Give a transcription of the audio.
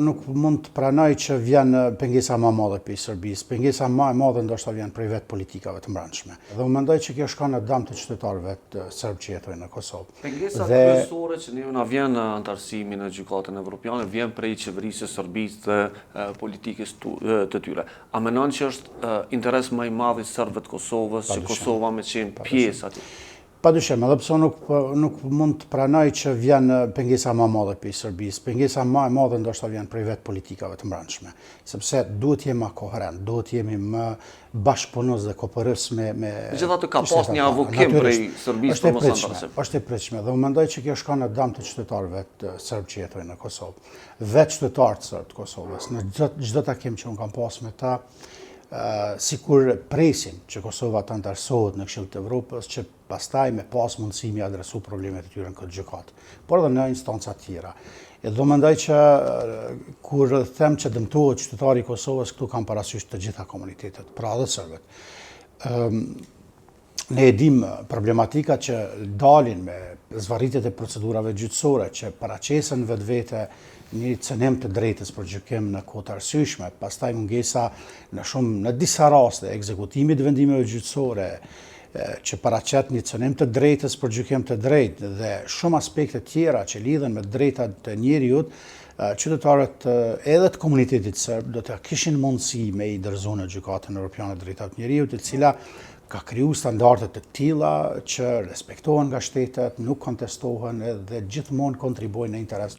nuk mund të pranoj që vjen pengesa më e madhe për Serbisë. Pengesa më e madhe ndoshta vjen prej vetë politikave të mbrëmshme. Dhe unë mendoj që kjo shkon në dëm të qytetarëve të serb që jetojnë në Kosovë. Pengesa kryesore që ne na vjen në antarësimi në gjykatën evropiane vjen prej qeverisë së Serbisë dhe politikës të tyre. A mendon që është interes më i madh i serbëve të Kosovës që Kosova me qenë pjesë aty? Padyshim, edhe pse nuk mund të pranoj që vjen pengesa më e madhe për Serbisë. Pengesa më e madhe ndoshta vjen prej vetë politikave të mbrëmshme, sepse duhet jemi më koherent, duhet jemi më bashkëpunues dhe kooperues me Megjithatë ka pas një avokim prej Serbisë për mos antarësim. Është e pritshme dhe unë mendoj që kjo shkon në dëm të qytetarëve të serb që jetojnë në Kosovë. Vetë qytetarët serb të Kosovës, në çdo takim që unë kam pas me ta, sikur presin që Kosova të antarësohet në Këshillin e Evropës, që pastaj me pas mundësi mi adresu problemet e tyre në këtë gjykatë, por edhe në instanca tjera. E do mendoj që kur them që dëmtohet qytetari i Kosovës, këtu kam parasysh të gjitha komunitetet, pra edhe serbët. Ne e dim problematika që dalin me zvarritjet e procedurave gjyqësore që paraqesen vetvete një cënim të drejtës për gjykim në kohë të arsyeshme, pastaj mungesa në disa raste ekzekutimi të vendimeve gjyqësore që paraqet një cënim të drejtës për gjykim të drejtë dhe shumë aspekte tjera që lidhen me drejtat të njerëzit, qytetarët edhe të komunitetit serb do të kishin mundësi me i dorëzuar në Gjykatën Evropiane të Drejtave të Njerëzit, e cila ka kriju standarde të tilla që respektohen nga shtetet, nuk kontestohen dhe gjithmonë kontribuojnë në interes